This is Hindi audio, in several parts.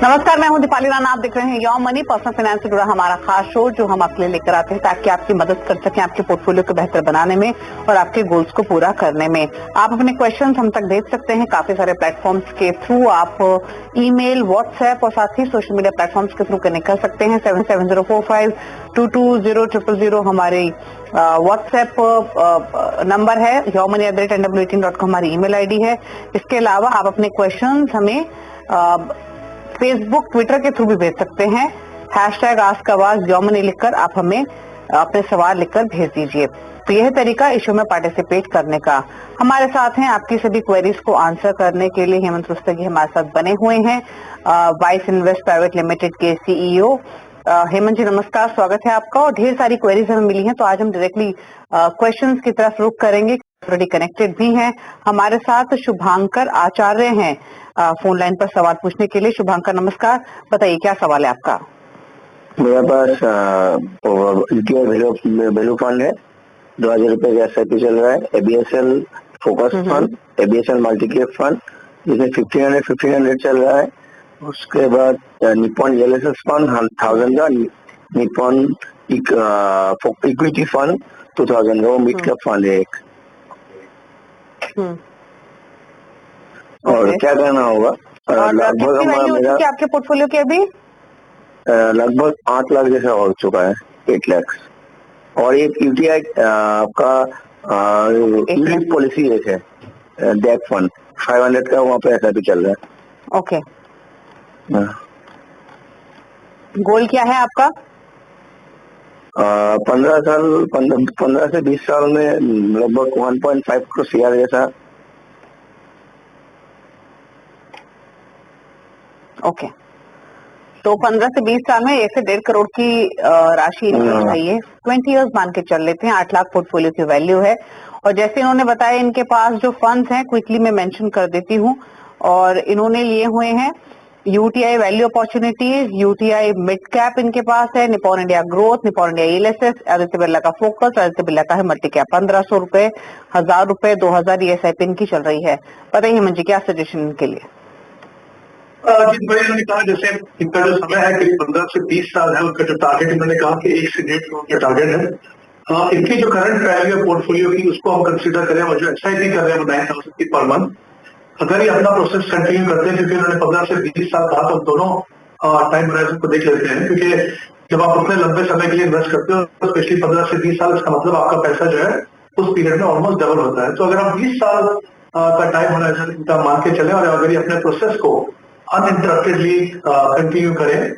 नमस्कार, मैं हूं दीपाली राणा। आप देख रहे हैं योर मनी, पर्सनल फाइनेंस से जुड़ा हमारा खास शो जो हम आपके लिए लेकर आते हैं ताकि आपकी मदद कर सकें आपके पोर्टफोलियो को बेहतर बनाने में और आपके गोल्स को पूरा करने में। आप अपने क्वेश्चंस हम तक भेज सकते हैं काफी सारे प्लेटफॉर्म्स के थ्रू। आप ईमेल, व्हाट्सएप और साथ ही सोशल मीडिया प्लेटफॉर्म्स के थ्रू कनेक्ट कर सकते हैं। 7704522000 हमारे व्हाट्सएप नंबर है। yourmoney@nweighting.com हमारी ईमेल आईडी है। इसके अलावा आप अपने क्वेश्चंस हमें फेसबुक, ट्विटर के थ्रू भी भेज सकते हैं। #AskAwaz योर मनी लिखकर आप हमें अपने सवाल लिखकर भेज दीजिए। तो यह तरीका इस शो में पार्टिसिपेट करने का। हमारे साथ हैं आपकी सभी क्वेरीज को आंसर करने के लिए हेमंत रुस्तगी हमारे साथ बने हुए हैं, वाइस इन्वेस्ट प्राइवेट लिमिटेड के सीईओ। हेमंत जी नमस्कार, स्वागत है आपका। और ढेर सारी क्वेरीज हमें मिली हैं तो आज हम डायरेक्टली क्वेश्चंस की तरफ रुख करेंगे। ऑलरेडी कनेक्टेड भी हैं हमारे साथ। शुभांकर आचार्य हैं फोन लाइन पर सवाल पूछने के लिए। शुभांकर नमस्कार, बताइए क्या सवाल है आपका। मेरे पास यूटीआई वैल्यू फंड है, 2000 रुपए का SIP चल रहा है। ABSL focus fund, ABSL multicap fund जिसमें 1500 चल रहा है। उसके बाद निप्पॉन ELSS फंड 1000 का, निप्पॉन इक्विटी फंड 2000 का, वो मिड कैप फंड है एक। और क्या करना होगा? लगभग हमारा आपके पोर्टफोलियो के अभी लगभग 8 लाख जैसा हो चुका है, 8 लाख। और एक यूटीआई आपका पॉलिसी एक है, डेट फंड 500 का, वहाँ पे SIP चल रहा है। ओके, गोल क्या है आपका? 15 से 20 साल में लगभग 1.5 करोड़ CR जैसा। ओके, तो 15 से 20 साल में 1 से 1.5 करोड़ की राशि इनकी चाहिए। 20 इयर्स मान के चल लेते हैं। 8 लाख पोर्टफोलियो की वैल्यू है। और जैसे इन्होंने बताया इनके पास जो फंड्स हैं क्विकली मैं मेंशन कर देती हूँ। और इन्होंने लिए हुए हैं UTI value opportunities, UTI mid cap इनके पास है, Nippon India growth, Nippon India ELSS, Aditya Birla का फोकस, आदित्य बिरला का है मल्टी कैप। 1500 रुपए, 1000 रुपए, 2000 ये SIP इनकी चल रही है। बताइए हेमंत जी क्या सजेशन इनके लिए? जिन भाई ने कहा जैसे इनका जो समय है करीब 15 से 20 साल है, उनका जो टारगेट इन्होंने कहा कि 1 से 1.5 करोड़ का टारगेट है। इनकी जो करंट वैल्यू है पोर्टफोलियो की उसको हम कंसीडर करें और जो SIP कर रहे हैं 9,000 की पर मंथ, अगर ये अपना प्रोसेस कंटिन्यू करते हैं, क्योंकि उन्होंने 15 से 20 साल कहा तो दोनों टाइम होराइजन को देख लेते हैं। क्योंकि जब आप उतने लंबे समय के लिए इन्वेस्ट करते हो, स्पेशली 15 से 20 साल, इसका मतलब आपका पैसा जो है उस पीरियड में ऑलमोस्ट डबल होता है। तो अगर आप 20 साल का टाइम होराइजन इनका मान के चले और अगर ये अपने प्रोसेस को अनइंटरप्टेडली कंटिन्यू करें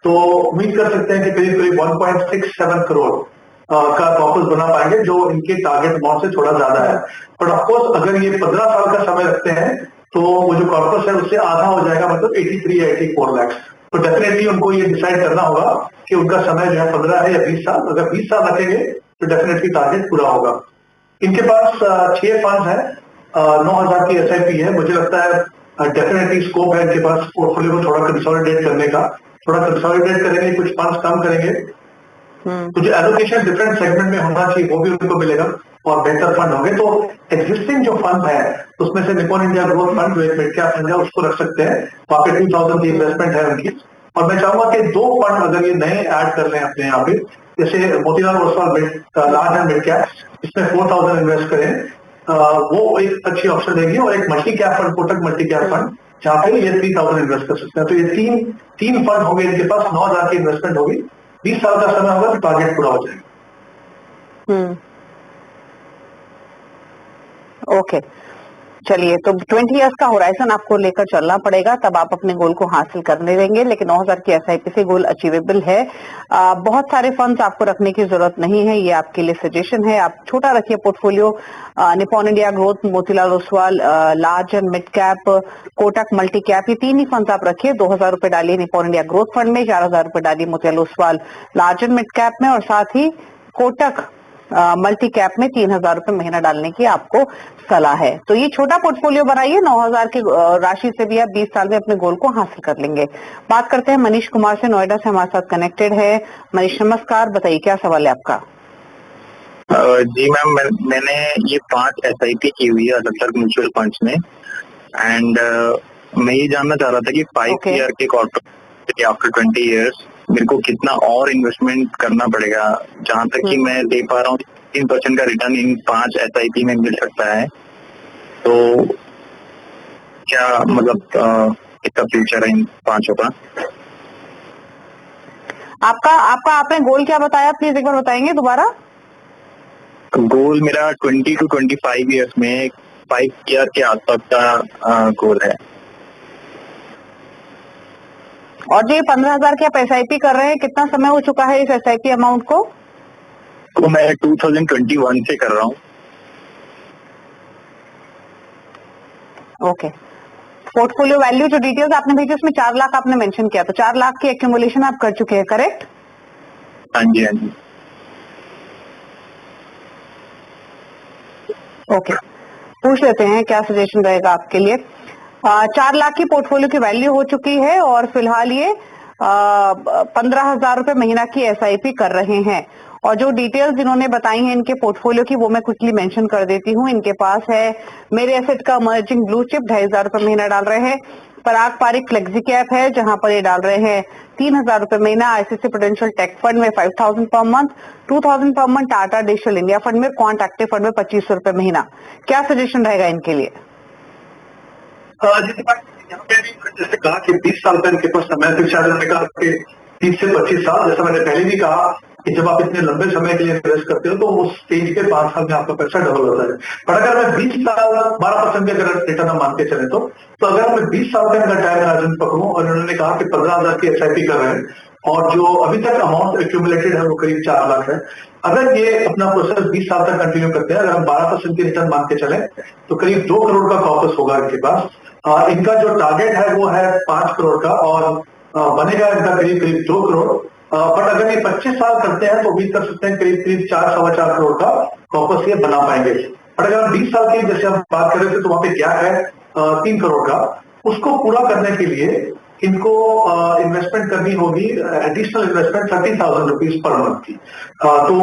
तो उम्मीद कर सकते हैं कि करीब 1.67 करोड़ का कॉर्पस बना पाएंगे, जो इनके टारगेट अमाउंट से थोड़ा ज्यादा है। बट ऑफकोर्स अगर ये 15 साल का समय रखते हैं तो वो जो कॉर्पस है उससे आधा हो जाएगा, मतलब 83 या 84 लाख। तो डेफिनेटली उनको ये डिसाइड करना होगा कि उनका समय जो है 15 है या 20 साल। अगर 20 साल रखेंगे तो डेफिनेटली टारगेट पूरा होगा। इनके पास 6 फंड है, 9,000 की SIP है। मुझे लगता है डेफिनेटली स्कोप है इनके पास पोर्टफोलियो को थोड़ा कंसोलिडेट करने का। थोड़ा कंसोलिडेट करेंगे, कुछ फंड्स कम करेंगे, तो जो एलोकेशन डिफरेंट सेगमेंट में होना चाहिए वो भी उनको मिलेगा और बेहतर फंड होंगे। तो एग्जिस्टिंग जो फंड है उसमें से निप्पॉन इंडिया ग्रोथ फंड जो एक मिड कैप फंड है उसको रख सकते हैं। वहां पे 2000 की इन्वेस्टमेंट है उनकी। और मैं चाहूंगा कि 2 फंड अगर ये नए ऐड कर लें अपने यहाँ पे, जैसे Motilal Oswal large and mid cap, इसमें 4000 इन्वेस्ट करें, वो एक अच्छी ऑप्शन देगी। और एक multi cap fund, Kotak multi cap fund, जहाँ पे ये 3000 इन्वेस्ट कर सकते हैं। तो ये तीन फंड होंगे इनके पास, 9,000 की इन्वेस्टमेंट होगी, 20 साल का समय होगा तो टारगेट पूरा हो जाएगा। ओके, चलिए, तो 20 इयर्स का होराइजन आपको लेकर चलना पड़ेगा, तब आप अपने गोल को हासिल करने देंगे। लेकिन 9,000 की SIP से गोल अचीवेबल है। बहुत सारे फंड्स आपको रखने की जरूरत नहीं है, ये आपके लिए सजेशन है। आप छोटा रखिए portfolio. Nippon India growth, Motilal Oswal large and mid cap, Kotak multi cap, ये 3 ही फंड्स आप रखिए। 2,000 रुपए डालिए निप्पॉन इंडिया ग्रोथ फंड में, 4,000 रुपए डालिए Motilal Oswal large and mid cap में, और साथ ही कोटक मल्टी कैप में 3,000 रुपए महीना डालने की आपको सलाह है। तो ये छोटा पोर्टफोलियो बनाइए, 9,000 की राशि से भी आप 20 साल में अपने गोल को हासिल कर लेंगे। बात करते हैं मनीष कुमार से, नोएडा से हमारे साथ कनेक्टेड है। मनीष नमस्कार, बताइए क्या सवाल है आपका। जी मैम, मैंने ये 5 SIP की हुई है अलग अलग म्यूचुअल फंड्स में, एंड मैं ये जानना चाह रहा था कि 5 Okay. ईयर के कॉर्पोरेट आफ्टर 20 इयर्स मेरे को कितना और इन्वेस्टमेंट करना पड़ेगा, जहां तक कि मैं दे पा रहा हूँ 3% का रिटर्न इन 5 SIP में मिल सकता है, तो क्या मतलब इसका फ्यूचर है इन 5 का? आपका आपने गोल क्या बताया, प्लीज एक बार बताएंगे दोबारा? गोल मेरा 20 to 25 इयर्स में 5 ईयर के आसपास का गोल है। और जो ये 15,000 की आप SIP कर रहे हैं, कितना समय हो चुका है इस SIP अमाउंट को? तो मैं 2021 से कर रहा हूँ। ओके। पोर्टफोलियो वैल्यू जो डिटेल्स आपने भेजी उसमें 4 लाख आपने मेंशन किया, तो 4 लाख की एक्यूमुलेशन आप कर चुके हैं, करेक्ट? हाँ जी, हाँ जी। ओके, पूछ लेते हैं क्या सजेशन रहेगा आपके लिए। 4 लाख की पोर्टफोलियो की वैल्यू हो चुकी है और फिलहाल ये 15,000 रुपए महीना की SIP कर रहे हैं। और जो डिटेल्स इन्होंने बताई हैं इनके पोर्टफोलियो की, वो मैं क्विकली मेंशन कर देती हूँ। इनके पास है मेरे एसेट का मर्जिंग ब्लू चिप 2,500 रुपए महीना डाल रहे हैं। पराग पारिक फ्लेक्सी कैप है जहां पर ये डाल रहे हैं 3,000 रुपए महीना। ICICI प्रूडेंशियल टेक फंड में 5,000 per month, 2,000 per month Tata digital India fund में, क्वांट एक्टिव फंड में 2,500 रुपए महीना। क्या सजेशन रहेगा इनके लिए? यहाँ पे भी जैसे कहा कि 20 साल का इनके पास समय, फिर शायद उन्होंने कहा कि 30 से 25 साल, जैसा मैंने पहले भी कहा कि जब आप इतने लंबे समय के लिए इन्वेस्ट करते हो तो उस स्टेज के 5 साल में आपका पैसा डबल होता है। पर अगर मैं 20 साल 12% के अगर रिटर्न मान के चले तो अगर मैं 20 साल का इनका टाइम राजन पकड़ूं और उन्होंने कहा कि 15,000 की SIP कर रहे हैं और जो अभी तक अमाउंट एक्यूमुलेटेड है वो करीब 4 लाख है। अगर ये अपना प्रोसेस 20 साल तक कंटिन्यू करते हैं, अगर हम 12% की रिटर्न मान के चले तो करीब 2 करोड़ का कॉर्पस होगा इनके पास। इनका जो टारगेट है वो है 5 करोड़ का और बनेगा इनका करीब करीब 2 करोड़। बट अगर ये 25 साल करते हैं तो उम्मीद कर सकते हैं करीब करीब 4-4.25 करोड़ का कॉर्पस ये बना पाएंगे। और अगर हम 20 साल की जैसे हम बात कर रहे थे तो वहां पे क्या है 3 करोड़ का, उसको पूरा करने के लिए इनको इन्वेस्टमेंट करनी होगी, additional investment 30,000 rupees per month की। तो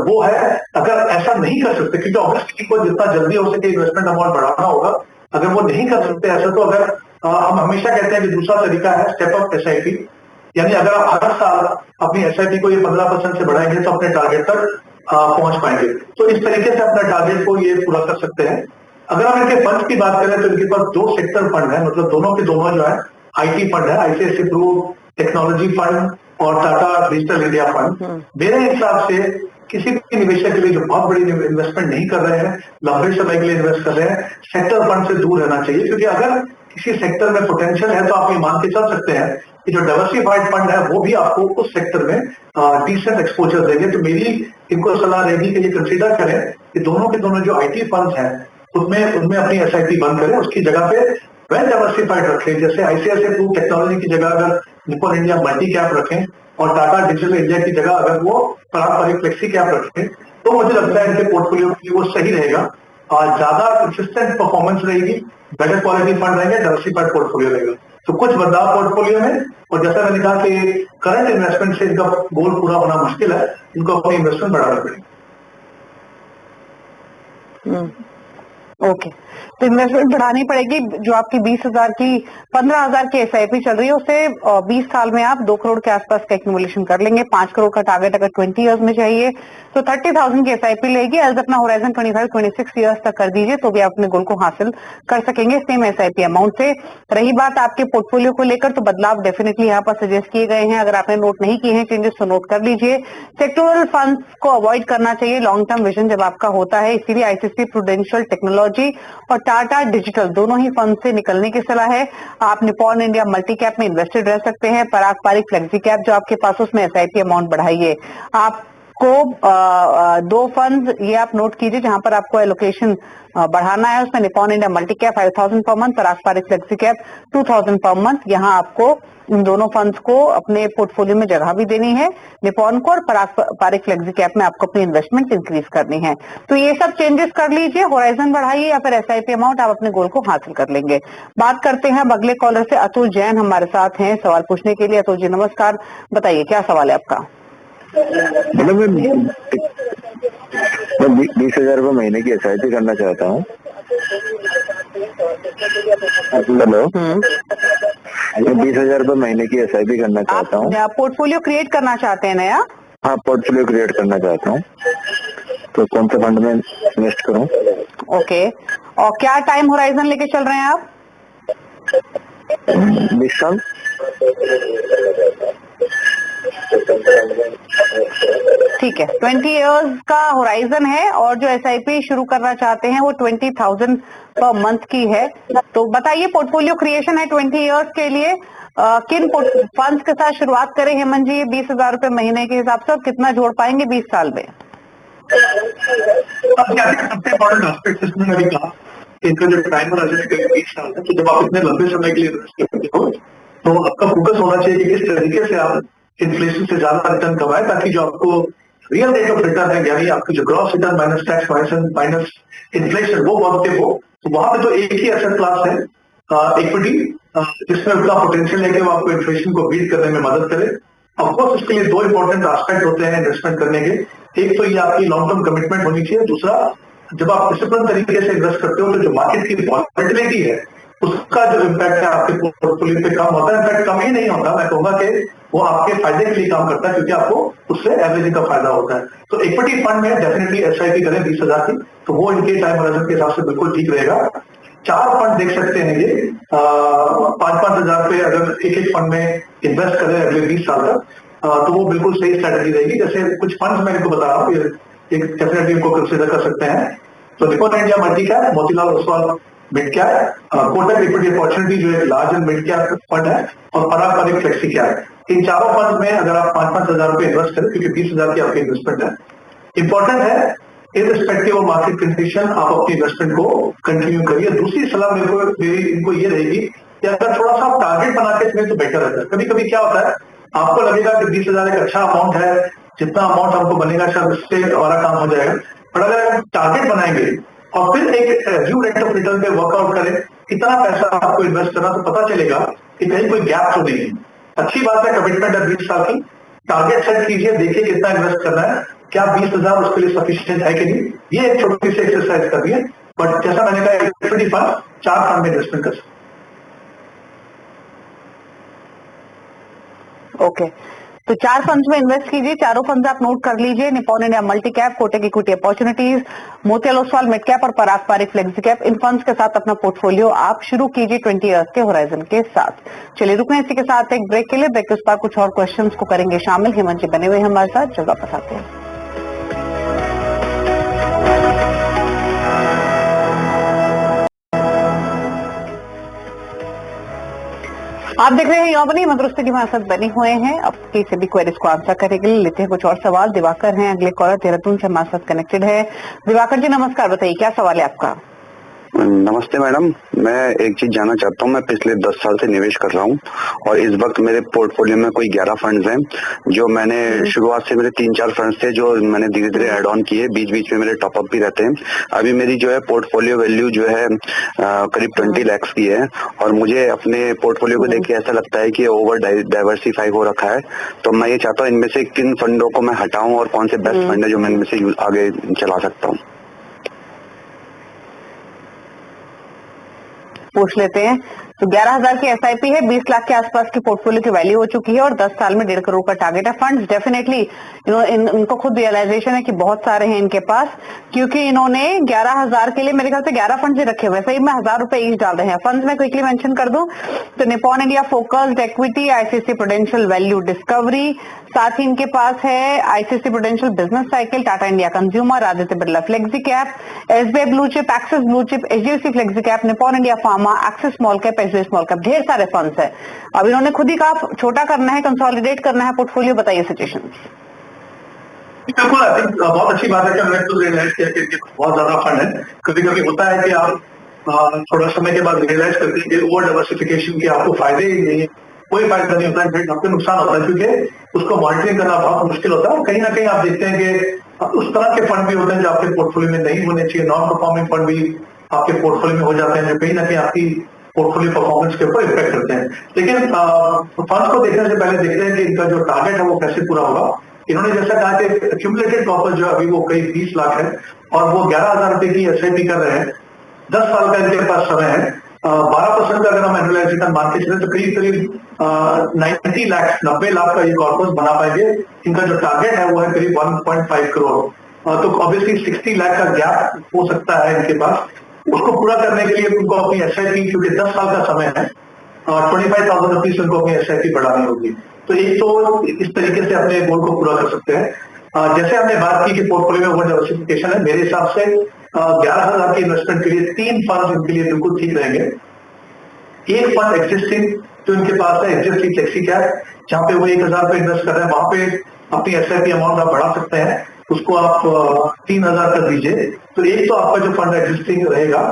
वो है, अगर ऐसा नहीं कर सकते क्योंकि ऑब्वियसली को जितना जल्दी हो सके इन्वेस्टमेंट अमाउंट बढ़ाना होगा, अगर वो नहीं कर सकते ऐसा तो अगर हम हमेशा कहते हैं कि दूसरा तरीका है स्टेप अप SIP, यानी अगर आप हर साल अपनी SIP को ये 15% से बढ़ाएंगे तो अपने टारगेट तक पहुंच पाएंगे। तो इस तरीके से अपने टारगेट को ये पूरा कर सकते हैं। अगर हम इनके फंड की बात करें तो इनके पास 2 सेक्टर फंड है, मतलब दोनों के दोनों जो है IT फंड है, ICICI प्रू टेक्नोलॉजी फंड और टाटा डिजिटल इंडिया फंड। मेरे हिसाब से किसी भी निवेशक के लिए जो बहुत बड़ी इन्वेस्टमेंट नहीं कर रहे हैं, लंबे समय के लिए इन्वेस्ट कर रहे हैं, सेक्टर फंड से दूर रहना चाहिए। क्योंकि अगर किसी सेक्टर में पोटेंशियल है तो आप ये मान के चल सकते हैं कि जो डाइवर्सिफाइड फंड है वो भी आपको उस सेक्टर में डिसेंट एक्सपोजर देंगे। तो मेरी इनको सलाह रहेगी कि ये कंसीडर करें कि दोनों के दोनों जो IT फंड्स हैं उनमें अपनी SIP बंद करें, उसकी जगह पे वेल डाइवर्सिफाइड रखें। जैसे ICICI प्रू टेक्नोलॉजी की जगह अगर निपॉन इंडिया मल्टी कैप रखें और टाटा डिजिटल इंडिया की जगह अगर वो पारंपरिक फ्लेक्सी कैप रखें तो मुझे लगता है इनके पोर्टफोलियो के लिए वो सही रहेगा और ज्यादा कंसिस्टेंट परफॉर्मेंस रहेगी, बेटर क्वालिटी फंड रहेंगे, डाइवर्सिफाइड पोर्टफोलियो रहेगा। तो कुछ बदलाव पोर्टफोलियो में, और जैसा मैंने कहा कि करंट इन्वेस्टमेंट से इनका गोल पूरा होना मुश्किल है, इनको अपनी इन्वेस्टमेंट बढ़ानी पड़ेगी। ओके, तो इन्वेस्टमेंट बढ़ानी पड़ेगी। जो आपकी 20,000 की 15,000 की SIP चल रही है उससे 20 साल में आप 2 करोड़ के आसपास का एक्यूमुलेशन कर लेंगे। 5 करोड़ का टारगेट अगर 20 इयर्स में चाहिए तो 30,000 की SIP लेगी। एल्स अपना होराइजन 25-26 इयर्स तक कर दीजिए तो भी आप अपने गोल को हासिल कर सकेंगे सेम SIP अमाउंट से। रही बात आपके पोर्टफोलियो को लेकर, तो बदलाव डेफिनेटली यहाँ पर सजेस्ट किए गए हैं। अगर आपने नोट नहीं किए हैं चेंजेस तो नोट कर लीजिए। सेक्टोरल फंड्स को अवॉइड करना चाहिए लॉन्ग टर्म विजन जब आपका होता है, इसीलिए ICICI प्रूडेंशियल टेक्नोलॉजी और टाटा डिजिटल दोनों ही फंड से निकलने की सलाह है। आप निपॉन इंडिया मल्टी कैप में इन्वेस्टेड रह सकते हैं। पराग पारिक फ्लेक्सी कैप जो आपके पास उसमें SIP अमाउंट बढ़ाइए। आपको 2 फंड ये आप नोट कीजिए जहां पर आपको एलोकेशन बढ़ाना है। उसमें Nippon India multi cap 5,000 per month, Parag Parikh flexi cap 2,000 per month. यहाँ आपको इन दोनों फंड्स को अपने पोर्टफोलियो में जगह भी देनी है, निपॉन को और पराग पारिक फ्लेक्सी कैप में आपको अपनी इन्वेस्टमेंट इंक्रीज करनी है। तो ये सब चेंजेस कर लीजिए, होराइजन बढ़ाइए या फिर SIP अमाउंट, आप अपने गोल को हासिल कर लेंगे। बात करते हैं अब अगले कॉलर से। अतुल जैन हमारे साथ हैं सवाल पूछने के लिए। अतुल जी नमस्कार, बताइए क्या सवाल है आपका? मतलब मैं 20,000 रुपये महीने की SIP करना चाहता हूँ। हेलो, मैं 20,000 रुपये महीने की SIP करना चाहता हूँ। आप पोर्टफोलियो क्रिएट करना चाहते हैं नया? हाँ, पोर्टफोलियो क्रिएट करना चाहता हूँ, तो कौन से फंड में इन्वेस्ट करूँ? ओके, और क्या टाइम होराइजन लेके चल रहे हैं आप? 20 साल। ठीक है, 20 इयर्स का होराइजन है और जो SIP शुरू करना चाहते हैं वो 20,000 पर मंथ की है। तो बताइए, पोर्टफोलियो क्रिएशन है 20 इयर्स के लिए, किन फंड्स के साथ शुरुआत करें हेमंत जी? 20,000 रुपए महीने के हिसाब से और कितना जोड़ पाएंगे 20 साल में? सबसे इम्पोर्टेंट एस्पेक्ट इसमें मैंने कहा कि इनका जो टाइम होराइजन है करीब 20 साल है, तो जब आप इतने लंबे समय के लिए इन्वेस्ट करते हो तो आपका फोकस होना चाहिए कि किस तरीके से आप इन्फ्लेशन से ज्यादा रिटर्न कमाएं, ताकि जो आपको रियल रेट ऑफ रिटर्न है, यानी आपकी जो gross return minus tax minus inflation, वो पॉजिटिव हो। तो वहां पे तो एक ही एसेट क्लास है इक्विटी, जिसमें उतना पोटेंशियल है कि वो आपको इन्फ्लेशन को बीट करने में मदद करे। ऑफकोर्स इसके लिए दो इंपॉर्टेंट एस्पेक्ट होते हैं इन्वेस्टमेंट करने के। एक तो ये आपकी लॉन्ग टर्म कमिटमेंट होनी चाहिए, दूसरा जब आप डिसिप्लिन तरीके से इन्वेस्ट करते हो तो जो मार्केट की वॉलेटिलिटी है उसका जो इम्पैक्ट है आपके पोर्टफोलियो पे कम होता है। इनफैक्ट कम ही नहीं होता, मैं कहूंगा कि वो आपके फायदे के लिए काम करता है, क्योंकि आपको उससे एवरेजिंग का फायदा होता है। तो इक्विटी फंड में डेफिनेटली SIP करें 20,000 की, तो वो इनके टाइम होराइजन के हिसाब से बिल्कुल ठीक रहेगा। 4 फंड देख सकते हैं ये, 5-5 हजार रुपए अगर एक एक फंड में इन्वेस्ट करें अगले 20 साल तक, तो वो बिल्कुल सही स्ट्रेटेजी रहेगी। जैसे कुछ फंड्स मैं इनको बता रहा हूँ, ये डेफिनेटली इनको कंसिडर कर सकते हैं। तो Nippon India multi cap, Motilal Oswal mid cap, Kotak equity opportunity जो एक large and mid cap fund है, और पराग फ्लेक्सी कैप। इन चारों फंड में अगर आप 5-5 हजार रुपए इन्वेस्ट करें, क्योंकि 20,000 की आपकी इन्वेस्टमेंट है, इंपॉर्टेंट है इररिस्पेक्टिव ऑफ मार्केट कंडीशन आप अपनी इन्वेस्टमेंट को कंटिन्यू करिए। दूसरी सलाह मेरी इनको ये रहेगी कि अगर थोड़ा सा टारगेट बना के चलें तो बेटर रहता है। कभी कभी क्या होता है, आपको लगेगा कि 20,000 एक अच्छा अमाउंट है, जितना अमाउंट हमको बनेगा शायद उससे हमारा काम हो जाएगा, पर अगर हम टारगेट बनाएंगे और फिर एक ड्यू रेट ऑफ रिटर्न पे वर्कआउट करें, कितना पैसा आपको इन्वेस्ट करना, तो पता चलेगा कि कहीं कोई गैप तो नहीं है। अच्छी बात है, कमिटमेंट है 20 साल की, टारगेट सेट कीजिए, देखिए कितना इन्वेस्ट करना है, क्या 20,000 उसके लिए सफिशिएंट है कि नहीं। ये एक छोटी सी एक्सरसाइज करिए, बट जैसा मैंने कहा इक्विटी फंड 4 फंड में इन्वेस्टमेंट कर सकते। ओके, तो 4 फंड्स में इन्वेस्ट कीजिए। चारों फंड्स आप नोट कर लीजिए, Nippon India multi cap, Kotak equity opportunities, Motilal Oswal mid cap और पराग पारिक फ्लेक्सी कैप। इन फंड्स के साथ अपना पोर्टफोलियो आप शुरू कीजिए 20 इयर्स के होराइजन के साथ। चलिए रुकने इसी के साथ एक ब्रेक के लिए, ब्रेक के उस पर कुछ और क्वेश्चंस को करेंगे शामिल। हेमंत जी बने हुए हमारे साथ, जल्द वापस आते हैं। आप देख रहे हैं यौवनी, मदरुस्ती की हमारे साथ बने हुए हैं। आपकी सभी क्वेरीज को आंसर करने के लिए लेते हैं कुछ और सवाल। दिवाकर हैं अगले कॉलर, देहरादून से हमारे साथ कनेक्टेड है। दिवाकर जी नमस्कार, बताइए क्या सवाल है आपका? नमस्ते मैडम, मैं एक चीज जानना चाहता हूँ। मैं पिछले 10 साल से निवेश कर रहा हूँ और इस वक्त मेरे पोर्टफोलियो में कोई 11 फंड्स हैं। जो मैंने शुरुआत से मेरे 3-4 फंड्स थे जो मैंने धीरे धीरे ऐड ऑन किए, बीच बीच में मेरे टॉपअप भी रहते हैं। अभी मेरी जो है पोर्टफोलियो वैल्यू जो है करीब 20 लाख की है और मुझे अपने पोर्टफोलियो को देख के ऐसा लगता है कि ओवर डाइवर्सिफाई हो रखा है। तो मैं ये चाहता हूँ इनमें से किन फंडों को मैं हटाऊं और कौन से बेस्ट फंड है जो मैं इनमें से आगे चला सकता हूँ। पूछ लेते हैं। तो 11,000 की SIP है, 20 लाख के आसपास की पोर्टफोलियो की वैल्यू हो चुकी है और 10 साल में 1.5 करोड़ का टारगेट है। फंड्स डेफिनेटली इनको खुद रियलाइजेशन है कि बहुत सारे हैं इनके पास, क्योंकि इन्होंने 11,000 के लिए मेरे ख्याल से 11 फंड्स ही रखे हुए हैं। सही में 1,000 रुपए ईच डाल रहे हैं। फंड्स में क्विकली मेंशन कर दूं तो Nippon India focused equity, ICICI prudential value discovery, साथ ही इनके पास है ICICI prudential business cycle, Tata India consumer, Aditya Birla flexi cap, SBI blue chip, axis blue chip, HDFC flexi cap, Nippon India pharma, axis small cap, SBI small cap. ढेर सारे फंड्स है। अब इन्होंने खुद ही कहा छोटा करना है, कंसोलिडेट करना है पोर्टफोलियो। बताइए सजेशन। बिल्कुल, आई थिंक बहुत अच्छी बात है कि हमने खुद रियलाइज किया कि बहुत ज्यादा फंड है। कभी कभी होता है कि आप थोड़ा समय के बाद रियलाइज करते हैं कि ओवर डाइवर्सिफिकेशन के आपको फायदे ही नहीं है, कोई फायदा नहीं होता है, फिर आपको नुकसान होता है, क्योंकि उसको मॉनिटरिंग करना बहुत मुश्किल होता है। और कहीं ना कहीं आप देखते हैं कि उस तरह के फंड भी होते हैं जो आपके पोर्टफोलियो में नहीं होने चाहिए। नॉन परफॉर्मिंग फंड भी आपके पोर्टफोलियो में हो जाते हैं, जो कहीं ना कहीं आपकी पोर्टफोलियो परफॉर्मेंस के ऊपर इफेक्ट करते हैं। लेकिन फंड्स को देखने से पहले देखते हैं कि इनका जो टारगेट है वो कैसे पूरा होगा। इन्होंने जैसा कहा कि एक्यूमुलेटेड टॉपर जो अभी वो कई 20 लाख है और वो 11,000 रुपए की SIP कर रहे हैं। 10 साल का इनके पास समय है। 12% का अगर हम एनुअलाइज रिटर्न मान के चले तो करीब 90 लाख का ये कॉर्पस बना पाएंगे। इनका जो टारगेट है वो है करीब 1.5 करोड़। तो ऑब्वियसली 60 लाख का गैप हो सकता है इनके पास। उसको पूरा करने के लिए उनको अपनी SIP, क्योंकि 10 साल का समय है, 25,000 रुपीज उनको अपनी SIP बढ़ानी होगी। तो एक तो इस तरीके से अपने गोल को पूरा कर सकते हैं। जैसे हमने बात की कि पोर्टफोलियो में ओवर डाइवर्सिफिकेशन है, मेरे हिसाब से 11,000 की इन्वेस्टमेंट के लिए 3 फंड इनके लिए बिल्कुल ठीक रहेंगे। एक फंड एग्जिस्टिंग जो इनके पास है, एग्जिस्टिंग फ्लेक्सी कैप, जहां पे वो 1,000 रुपए इन्वेस्ट कर रहे हैं, वहां पे अपनी SIP अमाउंट आप बढ़ा सकते हैं, उसको आप 3,000 कर दीजिए। तो एक तो आपका जो फंड एग्जिस्टिंग रहेगा।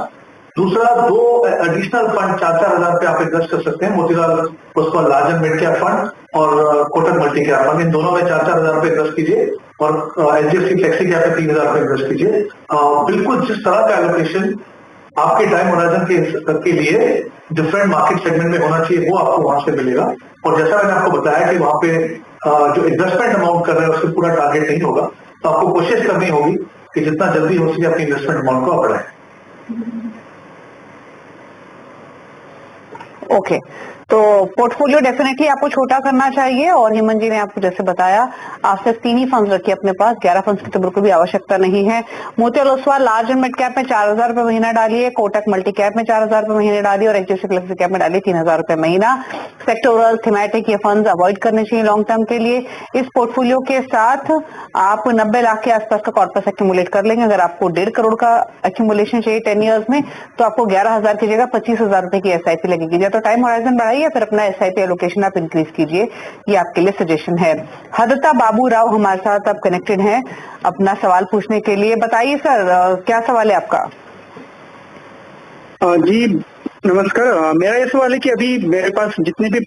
दूसरा, 2 एडिशनल फंड 4,000 रुपए आप इन्वेस्ट कर सकते हैं, Motilal Oswal large and mid cap fund और कोटक मल्टी कैप फंड। इन दोनों में 4,000 रुपए इन्वेस्ट कीजिए और HDFC फ्लेक्सी कैप में 3,000 रुपए इन्वेस्ट कीजिए। बिल्कुल जिस तरह का एलोकेशन आपके टाइम होराइजन के लिए डिफरेंट मार्केट सेगमेंट में होना चाहिए, वो आपको वहां से मिलेगा। और जैसा मैंने आपको बताया कि वहां पे जो इन्वेस्टमेंट अमाउंट कर रहे हैं उससे पूरा टारगेट नहीं होगा, तो आपको कोशिश करनी होगी कि जितना जल्दी हो सके अपनी इन्वेस्टमेंट अमाउंट को आप बढ़ाएं। ओके, तो पोर्टफोलियो डेफिनेटली आपको छोटा करना चाहिए। और हेमंत जी ने आपको जैसे बताया, आप सिर्फ 3 ही फंड्स रखिए अपने पास, 11 फंड्स की तो बिल्कुल भी आवश्यकता नहीं है। Motilal Oswal large and mid cap में 4,000 रुपए महीना डालिए, कोटक मल्टी कैप में 4,000 रुपए महीने डालिए और HDFC फ्लेक्सी कैप में डालिए 3,000 रुपए महीना। सेक्टोरल, थीमेटिक ये फंड्स अवॉइड करने चाहिए लॉन्ग टर्म के लिए। इस पोर्टफोलियो के साथ आप 90 लाख के आसपास का कॉर्पस एक्यूमुलेट कर लेंगे। अगर आपको 1.5 करोड़ का एक्यूमुलेशन चाहिए 10 ईयर्स में, तो आपको 11,000 की जगह 25,000 रुपए की SIP लगेगी। या तो टाइम होराइजन बढ़ाइए या फिर अपना SIP एलोकेशन आप इंक्रीज कीजिए, ये आपके लिए सजेशन है। हदता बाबू राव हमारे साथ अब कनेक्टेड हैं अपना सवाल पूछने के लिए। बताइए सर, क्या सवाल है आपका? जी नमस्कार। मेरा ये सवाल है कि अभी मेरे पास जितने भी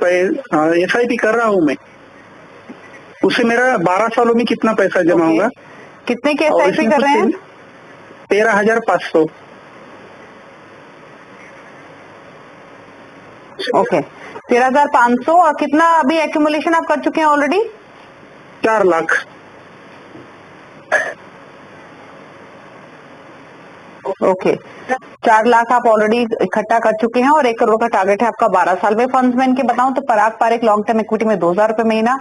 SIP कर रहा हूँ मैं, उससे मेरा 12 सालों में कितना पैसा जमा होगा? कितने के SIP कर रहे हैं? 13,500। ओके, 13,500। और कितना अभी एक्यूमुलेशन आप कर चुके हैं ऑलरेडी? 4 लाख। ओके, 4 लाख आप ऑलरेडी इकट्ठा कर चुके हैं और 1 करोड़ का टारगेट है आपका 12 साल में। फंड्स में इनके बताऊं तो पराग पारिक लॉन्ग टर्म इक्विटी में 2,000 रुपए महीना,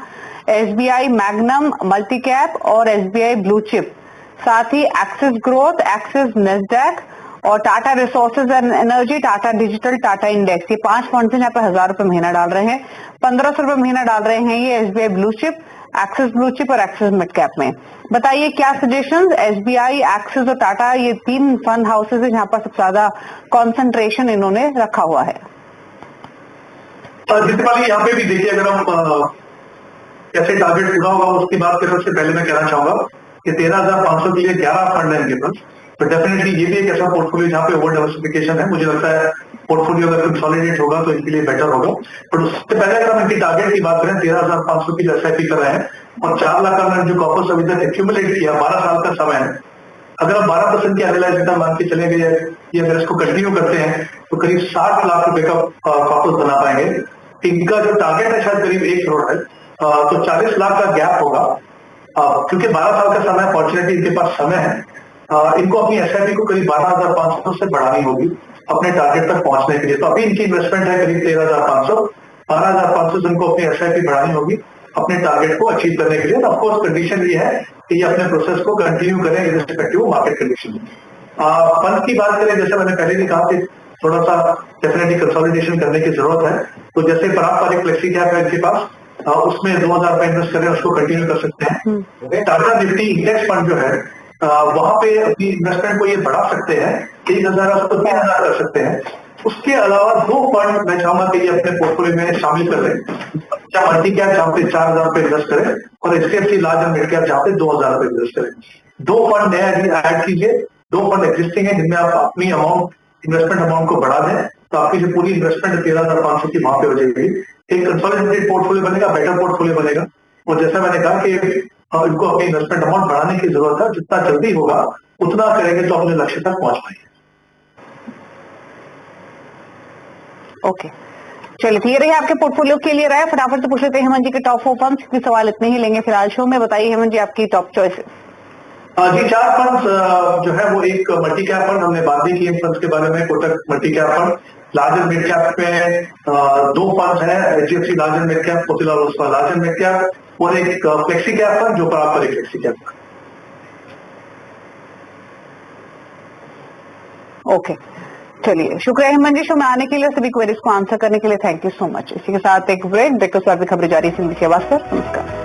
SBI मैग्नम मल्टी कैप और SBI ब्लू चिप, साथ ही एक्सिस ग्रोथ, एक्सिस नेस्डैक और Tata resources and energy, Tata digital, Tata index, ये 5 फंड्स हैं जहाँ पे 1,000 रुपए महीना डाल रहे हैं। 1,500 रुपए महीना डाल रहे हैं ये SBI blue chip, axis blue chip और एक्सिस मिड कैप में। बताइए क्या सजेशंस? SBI, एक्सिस और टाटा, ये 3 फंड हाउसेज है जहाँ पर सबसे ज्यादा कॉन्सेंट्रेशन इन्होंने रखा हुआ है। जितने यहाँ पे भी देखिए, अगर हम कैसे टारगेट पूरा होगा उसकी बात करें, उससे पहले मैं कहना चाहूंगा कि 13,500 के लिए 11 फंड है इनके पास। तो डेफिनेटली ये भी एक ऐसा पोर्टफोलियो जहाँ पे ओवर डाइवर्सिफिकेशन है। मुझे लगता है पोर्टफोलियो अगर कंसोलिडेट होगा तो इनके लिए बेटर होगा। पर उससे पहले अगर हम इनकी टारगेट की बात करें, 13,500 की SIP कर रहे हैं और 4 लाख का जो कॉर्पस अभी तक एक्यूमुलेट किया, 12 साल का समय है। अगर हम 12% की एनालाइज रिटर्न मान के चले गए या अगर इसको कंटिन्यू करते हैं तो करीब 60 लाख रुपए का कॉर्पस बना पाएंगे। इनका जो टारगेट है शायद करीब 1 करोड़ है, तो 40 लाख का गैप होगा। क्योंकि 12 साल का समय, फॉर्चुनेटली इनके पास समय है, इनको अपनी SIP को करीब 12,500 से बढ़ानी होगी अपने टारगेट तक पहुंचने के लिए। तो अभी इनकी इन्वेस्टमेंट है करीब 13,500, 12,500 से इनको अपनी SIP बढ़ानी होगी अपने टारगेट को अचीव करने के लिए। तो ऑफकोर्स कंडीशन ये है कि ये अपने प्रोसेस को कंटिन्यू करें इर्रिस्पेक्टिव मार्केट कंडीशन। फंड की बात करें, जैसे मैंने पहले भी कहा कि थोड़ा सा डेफिनेटली कंसोलिडेशन करने की जरूरत है। तो जैसे पराग पारिक फ्लेक्सी कैप है इनके पास, उसमें 2,000 रुपए इन्वेस्ट करें, उसको कंटिन्यू कर सकते हैं। टाटा निफ्टी इंडेक्स फंड जो है, वहां पे अपनी इन्वेस्टमेंट को ये बढ़ा सकते हैं, 1,000 से 3,000 कर सकते हैं। उसके अलावा 2 फंड मैं चाहूंगा कि ये अपने पोर्टफोलियो में शामिल कर लें। क्या मल्टी कैप जहाँ पे 4,000 रुपए इन्वेस्ट करें और HDFC large and mid cap जहाँ पे 2,000 रुपए इन्वेस्ट करें। 2 फंड नए ऐड कीजिए, 2 फंड एग्जिस्टिंग है जिनमें आप अपनी इन्वेस्टमेंट अमाउंट को बढ़ा दें, तो आपकी जो पूरी इन्वेस्टमेंट 13,500 की वहां पे हो जाएगी। एक कंसोलिडेटेड पोर्टफोलियो बनेगा, बेटर पोर्टफोलियो बनेगा। और जैसा मैंने कहा कि इनको अपनी इन्वेस्टमेंट अमाउंट बढ़ाने की जरूरत है, जितना जल्दी होगा उतना करेंगे तो अपने लक्ष्य तक पहुंच पाएंगे। ओके, चलिए ये रही आपके पोर्टफोलियो के लिए राय। फटाफट से पूछ लेते हैं हेमंत जी के टॉप 4 फंड्स, सवाल इतने ही लेंगे फिलहाल शो में। बताइए हेमंत जी आपकी टॉप चॉइसेस। जी 4 फंड्स जो है वो एक मल्टी कैप फंड, हमने बात नहीं की इन फंड्स के बारे में। Kotak multi cap fund, large and mid cap में 2 फंड्स हैं, HDFC large and mid cap, Motilal Oswal large and mid cap, और एक फ्लेक्सी कैप फंड जो पारंपरिक फ्लेक्सी कैप। ओके, चलिए, शुक्रिया हेमंत जी शो में आने के लिए, सभी क्वेरीज को आंसर करने के लिए थैंक यू सो मच। इसी के साथ एक ब्रेक के बाद खबरें जारी, सिंधी के वास्ते, नमस्कार।